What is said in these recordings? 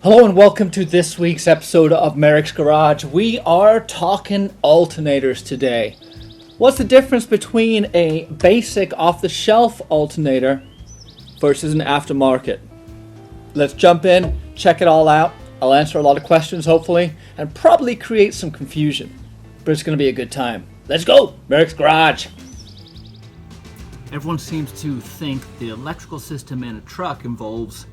Hello and welcome to this week's episode of Merricks Garage. We are talking alternators today. What's the difference between a basic off-the-shelf alternator versus an aftermarket? Let's jump in, check it all out. I'll answer a lot of questions hopefully and probably create some confusion, but it's going to be a good time. Let's go, Merricks Garage. Everyone seems to think the electrical system in a truck involves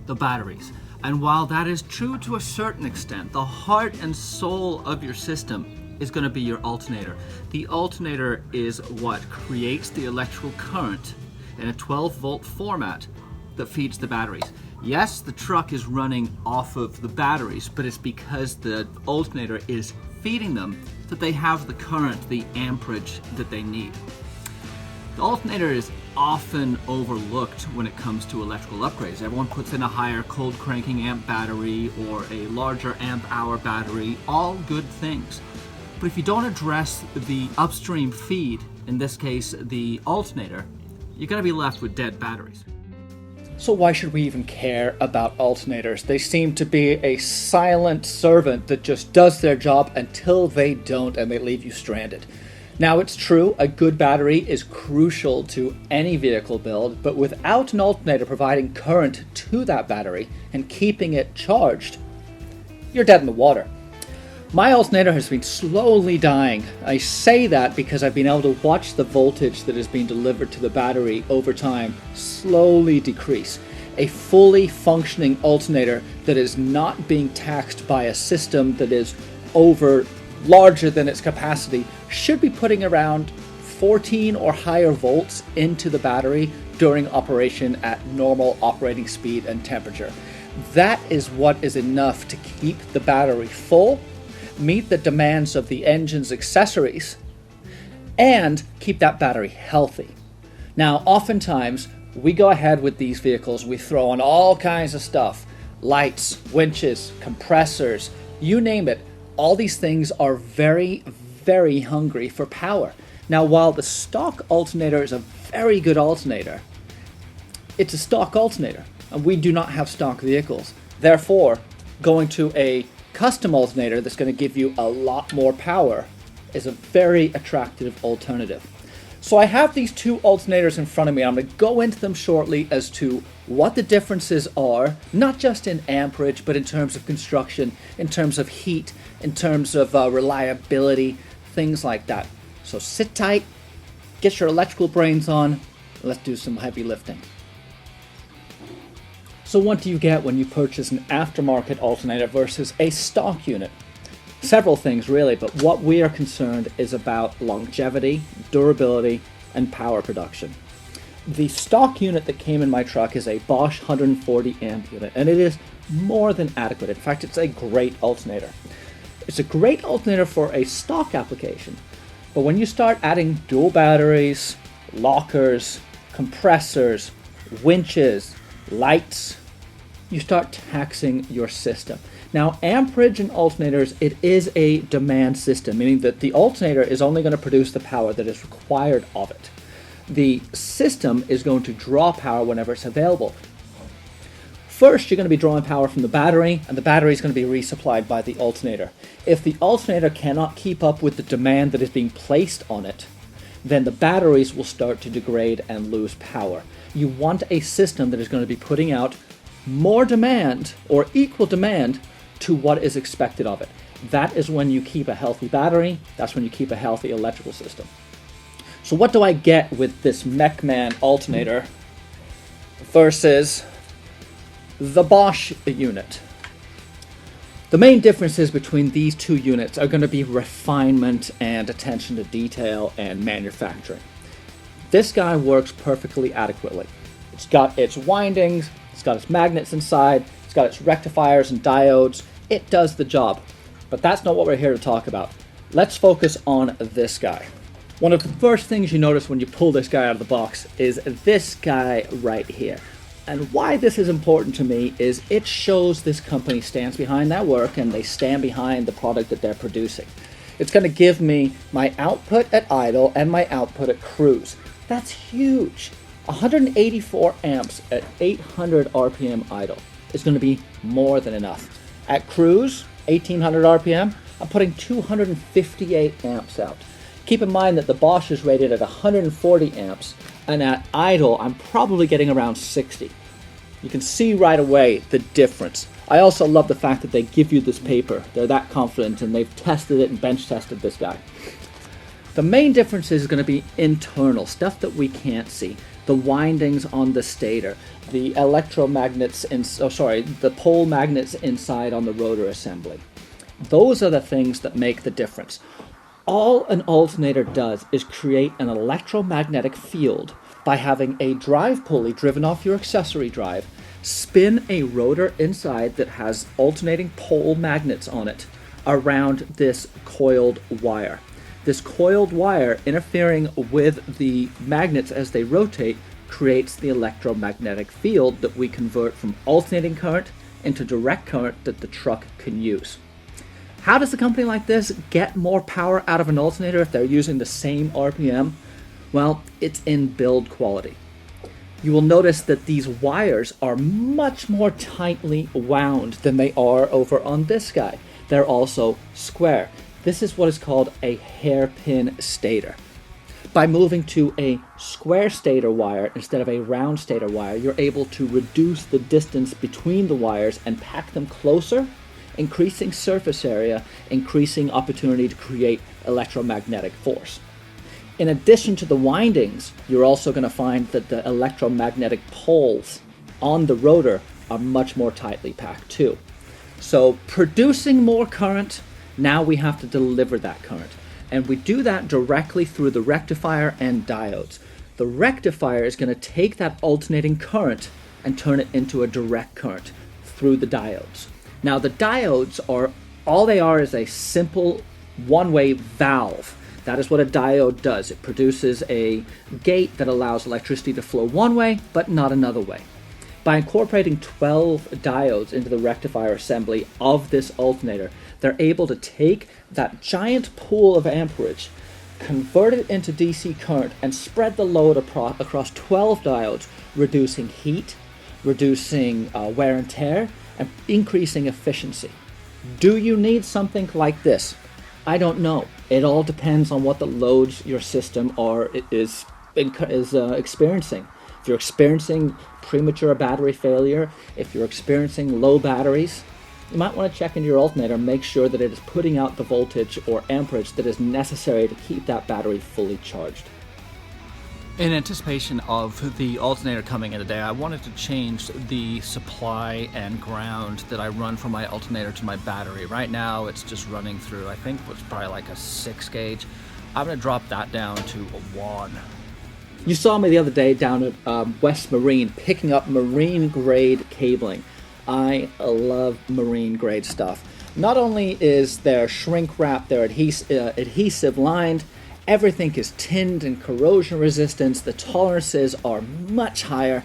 the batteries. And while that is true to a certain extent, the heart and soul of your system is going to be your alternator. The alternator is what creates the electrical current in a 12-volt format that feeds the batteries. Yes, the truck is running off of the batteries, but it's because the alternator is feeding them that they have the current, the amperage that they need. The alternator is often overlooked when it comes to electrical upgrades. Everyone puts in a higher cold cranking amp battery or a larger amp hour battery, all good things. But if you don't address the upstream feed, in this case the alternator, you're going to be left with dead batteries. So why should we even care about alternators? They seem to be a silent servant that just does their job until they don't and they leave you stranded. Now it's true, a good battery is crucial to any vehicle build, but without an alternator providing current to that battery and keeping it charged, you're dead in the water. My alternator has been slowly dying. I say that because I've been able to watch the voltage that is being delivered to the battery over time slowly decrease. A fully functioning alternator that is not being taxed by a system that is larger than its capacity should be putting around 14 or higher volts into the battery during operation at normal operating speed and temperature. That is what is enough to keep the battery full, meet the demands of the engine's accessories, and keep that battery healthy. Now, oftentimes, we go ahead with these vehicles, we throw on all kinds of stuff, lights, winches, compressors, you name it. All these things are very, very hungry for power. Now, while the stock alternator is a very good alternator, it's a stock alternator, and we do not have stock vehicles. Therefore, going to a custom alternator that's going to give you a lot more power is a very attractive alternative. So I have these two alternators in front of me. I'm going to go into them shortly as to what the differences are, not just in amperage, but in terms of construction, in terms of heat, in terms of reliability, things like that. So sit tight, get your electrical brains on, and let's do some heavy lifting. So what do you get when you purchase an aftermarket alternator versus a stock unit? Several things really, but what we are concerned is about longevity, durability, and power production. The stock unit that came in my truck is a Bosch 140 amp unit, and it is more than adequate. In fact, it's a great alternator. It's a great alternator for a stock application, but when you start adding dual batteries, lockers, compressors, winches, lights, you start taxing your system. Now, amperage in alternators, it is a demand system, meaning that the alternator is only going to produce the power that is required of it. The system is going to draw power whenever it's available. First, you're going to be drawing power from the battery, and the battery is going to be resupplied by the alternator. If the alternator cannot keep up with the demand that is being placed on it, then the batteries will start to degrade and lose power. You want a system that is going to be putting out more demand or equal demand to what is expected of it. That is when you keep a healthy battery. That's when you keep a healthy electrical system. So what do I get with this Mechman alternator versus the Bosch unit? The main differences between these two units are going to be refinement and attention to detail and manufacturing. This guy works perfectly adequately. It's got its windings, it's got its magnets inside, it's got its rectifiers and diodes. It does the job. But that's not what we're here to talk about. Let's focus on this guy. One of the first things you notice when you pull this guy out of the box is this guy right here. And why this is important to me is it shows this company stands behind that work and they stand behind the product that they're producing. It's going to give me my output at idle and my output at cruise. That's huge. 184 amps at 800 RPM idle. is going to be more than enough. At cruise, 1800 RPM, I'm putting 258 amps out. Keep in mind that the Bosch is rated at 140 amps, and at idle, I'm probably getting around 60. You can see right away the difference. I also love the fact that they give you this paper. They're that confident, and they've tested it and bench tested this guy. The main difference is going to be internal, stuff that we can't see. The windings on the stator, the electromagnets, the pole magnets inside on the rotor assembly. Those are the things that make the difference. All an alternator does is create an electromagnetic field by having a drive pulley driven off your accessory drive, spin a rotor inside that has alternating pole magnets on it around this coiled wire. This coiled wire interfering with the magnets as they rotate creates the electromagnetic field that we convert from alternating current into direct current that the truck can use. How does a company like this get more power out of an alternator if they're using the same RPM? Well, it's in build quality. You will notice that these wires are much more tightly wound than they are over on this guy. They're also square. This is what is called a hairpin stator. By moving to a square stator wire instead of a round stator wire, you're able to reduce the distance between the wires and pack them closer, increasing surface area, increasing opportunity to create electromagnetic force. In addition to the windings, you're also going to find that the electromagnetic poles on the rotor are much more tightly packed too. So producing more current, now we have to deliver that current. And we do that directly through the rectifier and diodes. The rectifier is going to take that alternating current and turn it into a direct current through the diodes. Now the diodes is a simple one-way valve. That is what a diode does. It produces a gate that allows electricity to flow one way, but not another way. By incorporating 12 diodes into the rectifier assembly of this alternator, they're able to take that giant pool of amperage, convert it into DC current, and spread the load across 12 diodes, reducing heat, reducing wear and tear, and increasing efficiency. Do you need something like this? I don't know. It all depends on what the loads your system is experiencing. If you're experiencing premature battery failure, if you're experiencing low batteries, you might want to check into your alternator and make sure that it is putting out the voltage or amperage that is necessary to keep that battery fully charged. In anticipation of the alternator coming in today, I wanted to change the supply and ground that I run from my alternator to my battery. Right now it's just running through, I think it's probably like a 6 gauge. I'm going to drop that down to a 1. You saw me the other day down at West Marine picking up marine grade cabling. I love marine grade stuff. Not only is their shrink wrap, their adhesive lined, everything is tinned and corrosion resistance, the tolerances are much higher,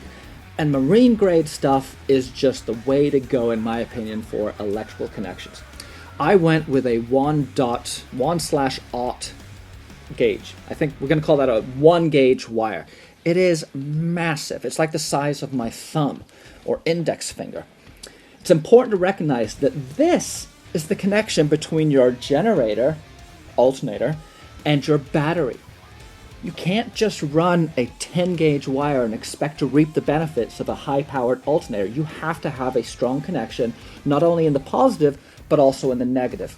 and marine grade stuff is just the way to go in my opinion for electrical connections. I went with a 1/0 gauge. I think we're going to call that a 1 gauge wire. It is massive. It's like the size of my thumb or index finger. It's important to recognize that this is the connection between your generator, alternator, and your battery. You can't just run a 10 gauge wire and expect to reap the benefits of a high-powered alternator. You have to have a strong connection, not only in the positive, but also in the negative.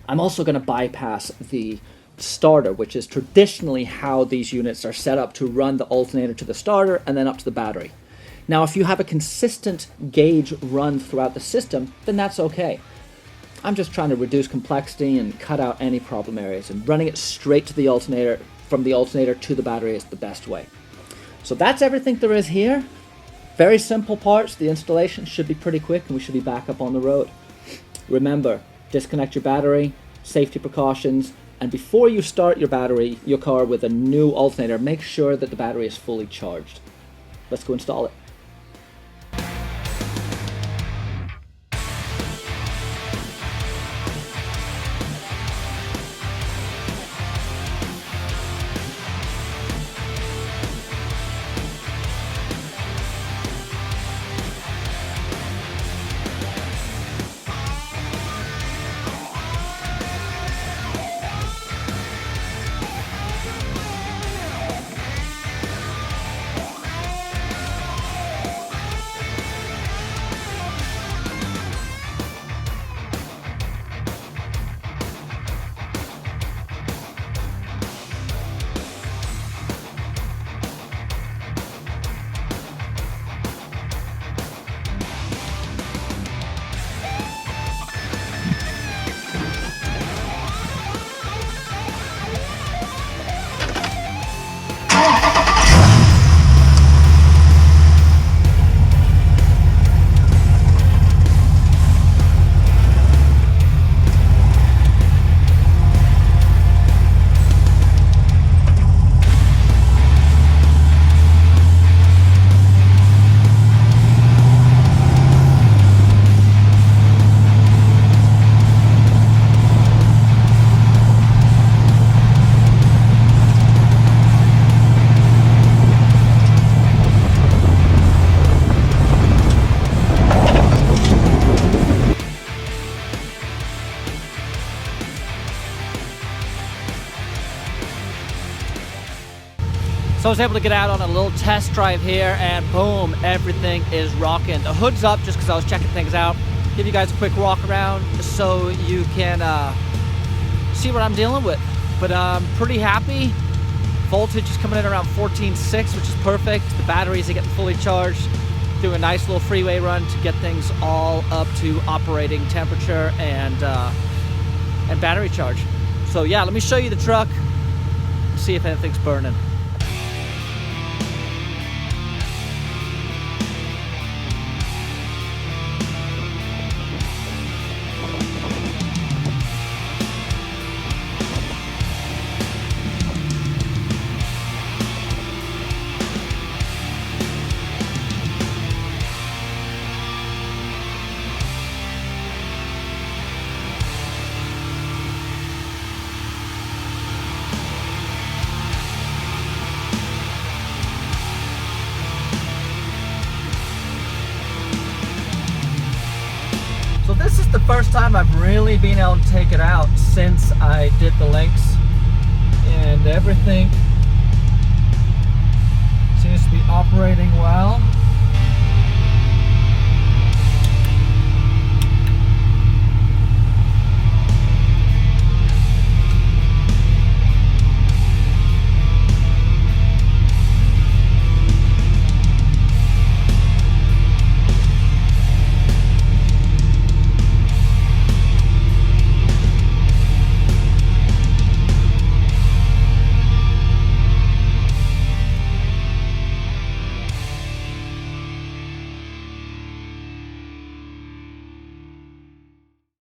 I'm also going to bypass the starter, which is traditionally how these units are set up to run the alternator to the starter and then up to the battery. Now, if you have a consistent gauge run throughout the system, then that's okay. I'm just trying to reduce complexity and cut out any problem areas, and running it straight to the alternator, from the alternator to the battery, is the best way. So that's everything there is here. Very simple parts. The installation should be pretty quick and we should be back up on the road. Remember, disconnect your battery, safety precautions, and before you start your car with a new alternator, make sure that the battery is fully charged. Let's go install it. So I was able to get out on a little test drive here, and boom, everything is rocking. The hood's up just because I was checking things out. Give you guys a quick walk around so you can see what I'm dealing with. But I'm pretty happy. Voltage is coming in around 14.6, which is perfect. The batteries are getting fully charged. Doing a nice little freeway run to get things all up to operating temperature and battery charge. So yeah, let me show you the truck, see if anything's burning. So this is the first time I've really been able to take it out since I did the links, and everything seems to be operating well.